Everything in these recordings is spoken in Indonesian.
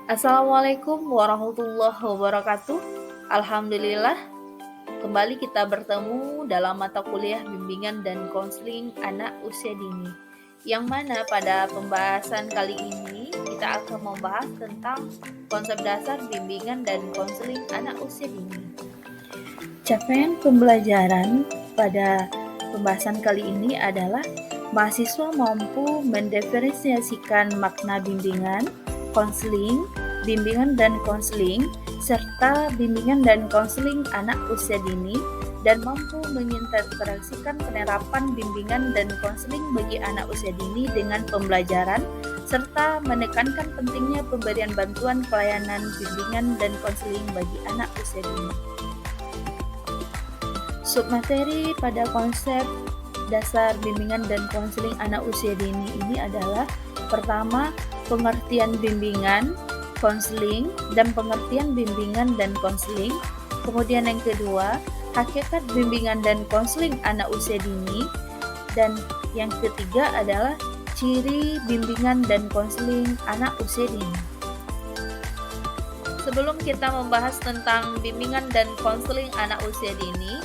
Assalamualaikum warahmatullahi wabarakatuh. Alhamdulillah, kembali kita bertemu dalam mata kuliah bimbingan dan konseling anak usia dini. Yang mana pada pembahasan kali ini kita akan membahas tentang konsep dasar bimbingan dan konseling anak usia dini. Capaian pembelajaran pada pembahasan kali ini adalah mahasiswa mampu mendiferensiasikan makna bimbingan, konseling, bimbingan dan konseling, serta bimbingan dan konseling anak usia dini, dan mampu mengintegrasikan penerapan bimbingan dan konseling bagi anak usia dini dengan pembelajaran, serta menekankan pentingnya pemberian bantuan pelayanan bimbingan dan konseling bagi anak usia dini. Submateri pada konsep dasar bimbingan dan konseling anak usia dini ini adalah pertama, pengertian bimbingan, konseling, dan pengertian bimbingan dan konseling. Kemudian yang kedua, hakikat bimbingan dan konseling anak usia dini. Dan yang ketiga adalah ciri bimbingan dan konseling anak usia dini. Sebelum kita membahas tentang bimbingan dan konseling anak usia dini,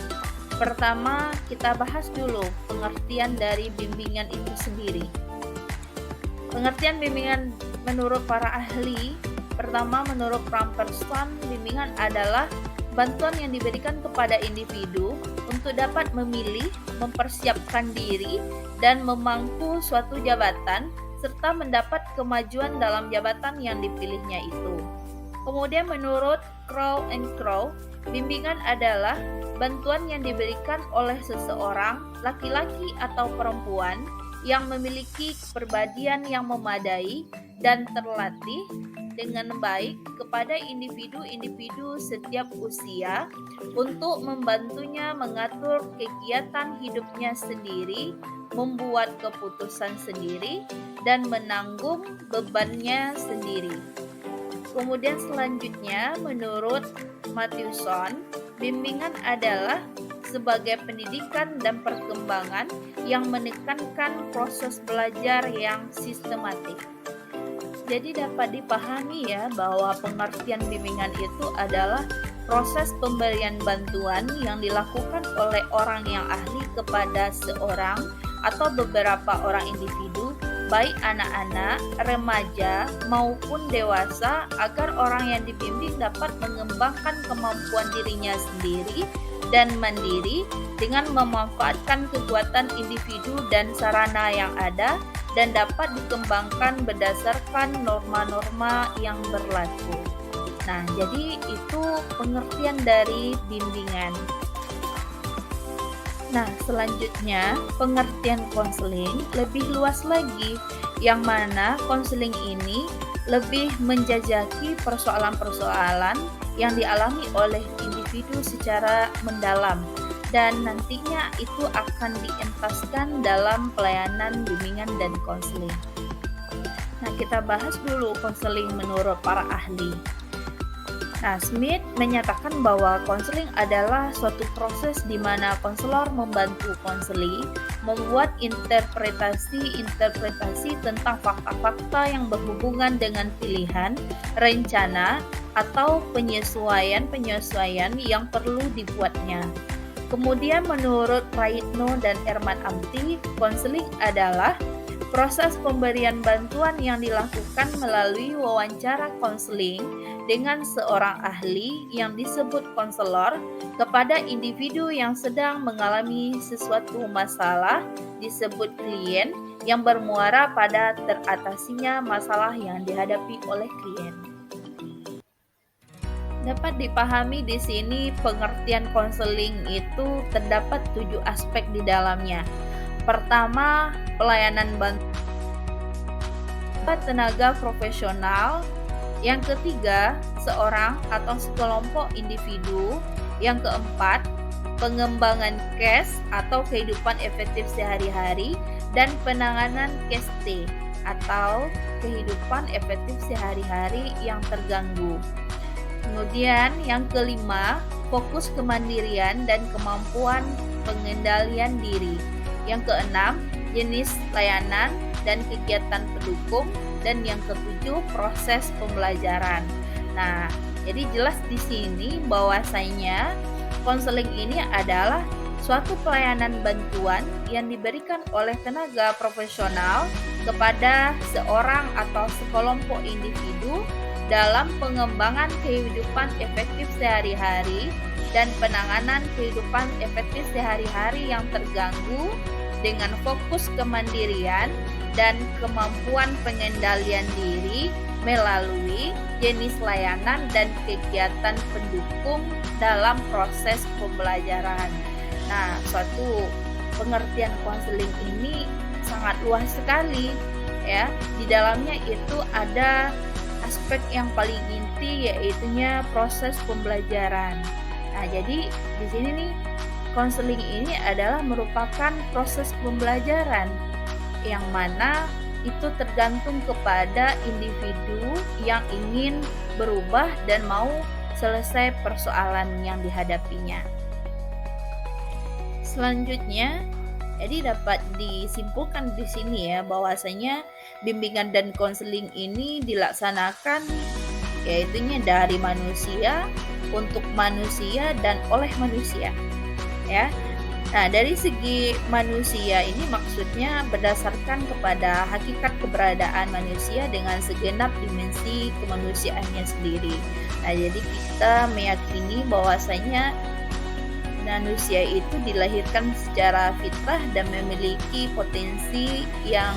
pertama kita bahas dulu pengertian dari bimbingan itu sendiri. Pengertian bimbingan menurut para ahli, pertama menurut Ramperson, bimbingan adalah bantuan yang diberikan kepada individu untuk dapat memilih, mempersiapkan diri, dan memangku suatu jabatan, serta mendapat kemajuan dalam jabatan yang dipilihnya itu. Kemudian menurut Crow and Crow, bimbingan adalah bantuan yang diberikan oleh seseorang, laki-laki atau perempuan, yang memiliki kepribadian yang memadai dan terlatih dengan baik kepada individu-individu setiap usia untuk membantunya mengatur kegiatan hidupnya sendiri, membuat keputusan sendiri, dan menanggung bebannya sendiri. Kemudian selanjutnya menurut Matthewson, bimbingan adalah sebagai pendidikan dan perkembangan yang menekankan proses belajar yang sistematik. Jadi dapat dipahami ya bahwa pengertian bimbingan itu adalah proses pemberian bantuan yang dilakukan oleh orang yang ahli kepada seorang atau beberapa orang individu, baik anak-anak, remaja, maupun dewasa, agar orang yang dibimbing dapat mengembangkan kemampuan dirinya sendiri dan mandiri dengan memanfaatkan kekuatan individu dan sarana yang ada dan dapat dikembangkan berdasarkan norma-norma yang berlaku. Nah, jadi itu pengertian dari bimbingan. Nah, selanjutnya pengertian konseling lebih luas lagi, yang mana konseling ini lebih menjajaki persoalan-persoalan yang dialami oleh individu secara mendalam, dan nantinya itu akan dientaskan dalam pelayanan bimbingan dan konseling. Nah, kita bahas dulu konseling menurut para ahli. Nah, Smith menyatakan bahwa konseling adalah suatu proses di mana konselor membantu konseli membuat interpretasi tentang fakta-fakta yang berhubungan dengan pilihan, rencana, atau penyesuaian yang perlu dibuatnya. Kemudian menurut Praitno dan Erman Amti, konseling adalah proses pemberian bantuan yang dilakukan melalui wawancara konseling dengan seorang ahli yang disebut konselor kepada individu yang sedang mengalami sesuatu masalah, disebut klien, yang bermuara pada teratasinya masalah yang dihadapi oleh klien. Dapat dipahami di sini pengertian konseling itu terdapat 7 aspek di dalamnya. Pertama, pelayanan bantuan tenaga profesional. Yang ketiga, seorang atau sekelompok individu. Yang keempat, pengembangan case atau kehidupan efektif sehari-hari dan penanganan case T atau kehidupan efektif sehari-hari yang terganggu. Kemudian yang kelima, fokus kemandirian dan kemampuan pengendalian diri. Yang keenam, jenis layanan dan kegiatan pendukung, dan yang ketujuh proses pembelajaran. Nah, jadi jelas di sini bahwasanya konseling ini adalah suatu pelayanan bantuan yang diberikan oleh tenaga profesional kepada seorang atau sekelompok individu dalam pengembangan kehidupan efektif sehari-hari dan penanganan kehidupan efektif sehari-hari yang terganggu dengan fokus kemandirian dan kemampuan pengendalian diri melalui jenis layanan dan kegiatan pendukung dalam proses pembelajaran. Nah, suatu pengertian konseling ini sangat luas sekali ya. Di dalamnya itu ada aspek yang paling inti, yaitunya proses pembelajaran. Nah, jadi di sini nih konseling ini adalah merupakan proses pembelajaran yang mana itu tergantung kepada individu yang ingin berubah dan mau selesai persoalan yang dihadapinya. Selanjutnya, jadi dapat disimpulkan di sini ya bahwasanya bimbingan dan konseling ini dilaksanakan yaitunya dari manusia untuk manusia dan oleh manusia ya. Nah, dari segi manusia ini maksudnya berdasarkan kepada hakikat keberadaan manusia dengan segenap dimensi kemanusiaannya sendiri. Nah, jadi kita meyakini bahwasanya manusia itu dilahirkan secara fitrah dan memiliki potensi yang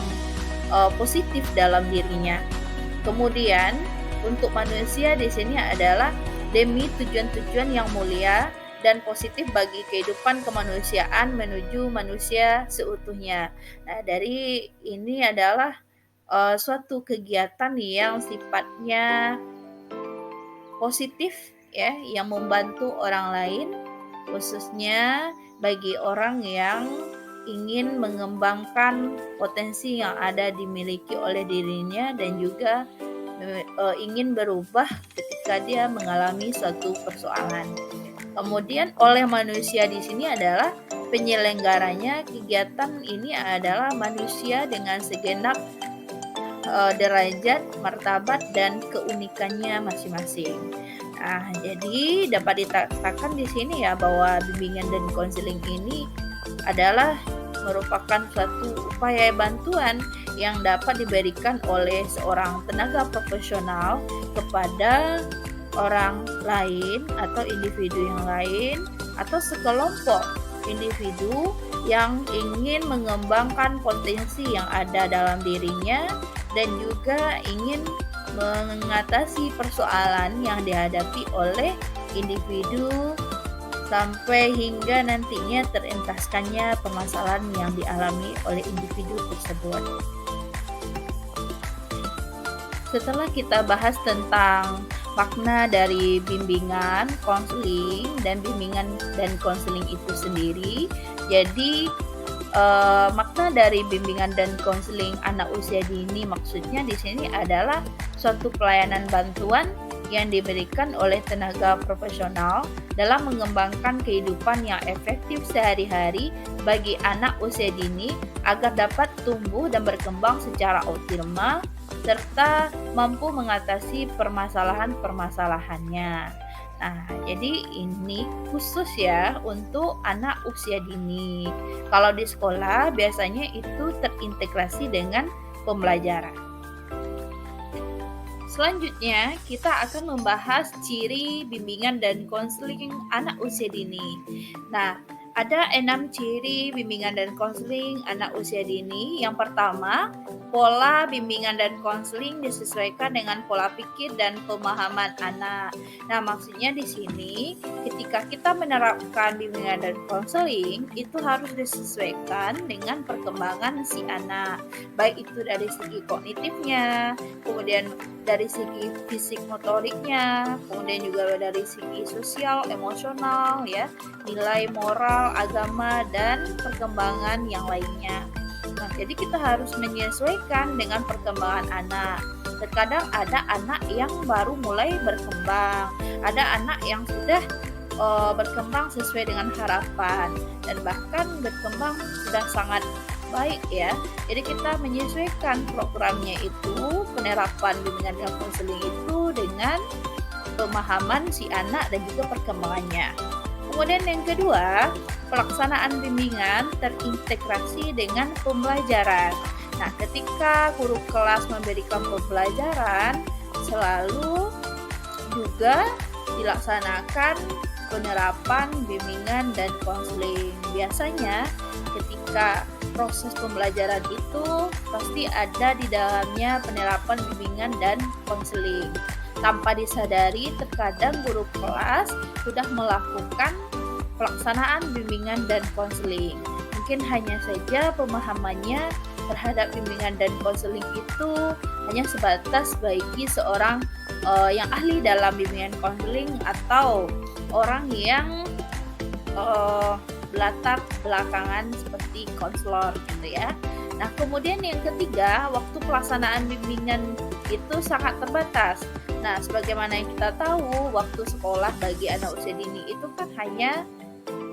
positif dalam dirinya. Kemudian untuk manusia di sini adalah demi tujuan-tujuan yang mulia dan positif bagi kehidupan kemanusiaan menuju manusia seutuhnya. Nah, dari ini adalah suatu kegiatan yang sifatnya positif ya, yang membantu orang lain, khususnya bagi orang yang ingin mengembangkan potensi yang ada dimiliki oleh dirinya dan juga ingin berubah ketika dia mengalami suatu persoalan. Kemudian oleh manusia di sini adalah penyelenggaranya. Kegiatan ini adalah manusia dengan segenap derajat, martabat dan keunikannya masing-masing. Nah, jadi dapat dikatakan di sini ya bahwa bimbingan dan konseling ini adalah merupakan suatu upaya bantuan yang dapat diberikan oleh seorang tenaga profesional kepada orang lain atau individu yang lain atau sekelompok individu yang ingin mengembangkan potensi yang ada dalam dirinya dan juga ingin mengatasi persoalan yang dihadapi oleh individu sampai hingga nantinya terentaskannya permasalahan yang dialami oleh individu tersebut. Setelah kita bahas tentang makna dari bimbingan, konseling, dan bimbingan dan konseling itu sendiri, jadi makna dari bimbingan dan konseling anak usia dini maksudnya di sini adalah suatu pelayanan bantuan yang diberikan oleh tenaga profesional dalam mengembangkan kehidupan yang efektif sehari-hari bagi anak usia dini agar dapat tumbuh dan berkembang secara optimal serta mampu mengatasi permasalahan-permasalahannya. Nah, jadi ini khusus ya untuk anak usia dini. Kalau di sekolah biasanya itu terintegrasi dengan pembelajaran. Selanjutnya, kita akan membahas ciri bimbingan dan konseling anak usia dini. Nah, ada 6 ciri bimbingan dan konseling anak usia dini. Yang pertama, pola bimbingan dan konseling disesuaikan dengan pola pikir dan pemahaman anak. Nah, maksudnya di sini ketika kita menerapkan bimbingan dan konseling itu harus disesuaikan dengan perkembangan si anak. Baik itu dari segi kognitifnya, kemudian dari segi fisik motoriknya, kemudian juga dari segi sosial, emosional ya, nilai moral, agama dan perkembangan yang lainnya. Nah, jadi kita harus menyesuaikan dengan perkembangan anak. Terkadang ada anak yang baru mulai berkembang, ada anak yang sudah berkembang sesuai dengan harapan dan bahkan berkembang sudah sangat baik ya. Jadi kita menyesuaikan programnya itu, penerapan bimbingan dan konseling itu dengan pemahaman si anak dan juga perkembangannya. Kemudian yang kedua, pelaksanaan bimbingan terintegrasi dengan pembelajaran. Nah, ketika guru kelas memberikan pembelajaran, selalu juga dilaksanakan penerapan bimbingan dan konseling. Biasanya ketika proses pembelajaran itu pasti ada di dalamnya penerapan bimbingan dan konseling. Tanpa disadari, terkadang guru kelas sudah melakukan pelaksanaan bimbingan dan konseling. Mungkin hanya saja pemahamannya terhadap bimbingan dan konseling itu hanya sebatas bagi seorang yang ahli dalam bimbingan konseling atau orang yang berlatar belakangan seperti konselor gitu ya. Nah, kemudian yang ketiga, waktu pelaksanaan bimbingan itu sangat terbatas. Nah, sebagaimana yang kita tahu, waktu sekolah bagi anak usia dini itu kan hanya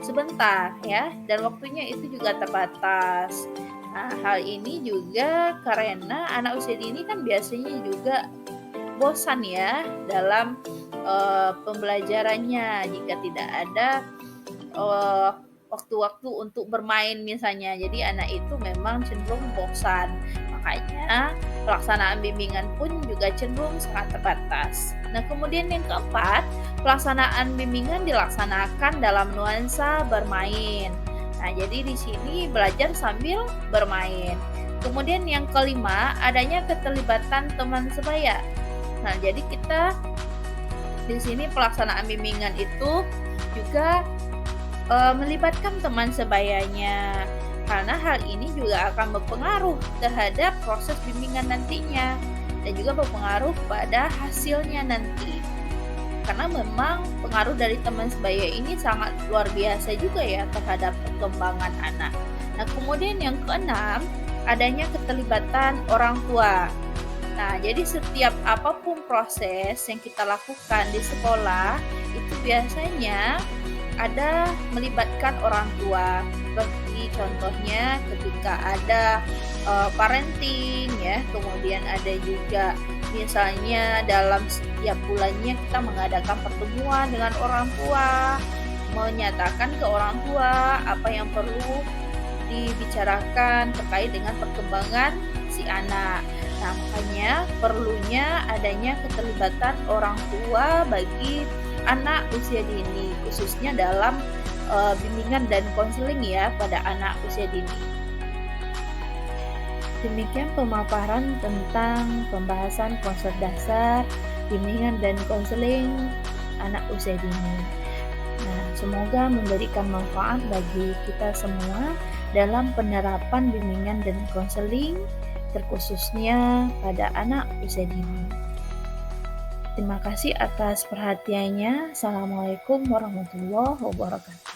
sebentar ya, dan waktunya itu juga terbatas. Nah, hal ini juga karena anak usia dini kan biasanya juga bosan ya dalam pembelajarannya jika tidak ada waktu-waktu untuk bermain misalnya. Jadi anak itu memang cenderung bosan. Makanya pelaksanaan bimbingan pun juga cenderung sangat terbatas. Nah, kemudian yang keempat, pelaksanaan bimbingan dilaksanakan dalam nuansa bermain. Nah, jadi di sini belajar sambil bermain. Kemudian yang kelima, adanya keterlibatan teman sebaya. Nah, jadi kita di sini pelaksanaan bimbingan itu juga melibatkan teman sebayanya, karena hal ini juga akan berpengaruh terhadap proses bimbingan nantinya dan juga berpengaruh pada hasilnya nanti. Karena memang pengaruh dari teman sebaya ini sangat luar biasa juga ya terhadap perkembangan anak. Nah, kemudian yang keenam, adanya keterlibatan orang tua. Nah, jadi setiap apapun proses yang kita lakukan di sekolah itu biasanya ada melibatkan orang tua. Seperti contohnya ketika ada parenting ya, kemudian ada juga misalnya dalam setiap bulannya kita mengadakan pertemuan dengan orang tua, menyatakan ke orang tua apa yang perlu dibicarakan terkait dengan perkembangan si anak. Nah, makanya perlunya adanya keterlibatan orang tua bagi anak usia dini, khususnya dalam bimbingan dan konseling ya pada anak usia dini. Demikian pemaparan tentang pembahasan konsep dasar bimbingan dan konseling anak usia dini. Nah, semoga memberikan manfaat bagi kita semua dalam penerapan bimbingan dan konseling, terkhususnya pada anak usia dini. Terima kasih atas perhatiannya. Assalamualaikum warahmatullahi wabarakatuh.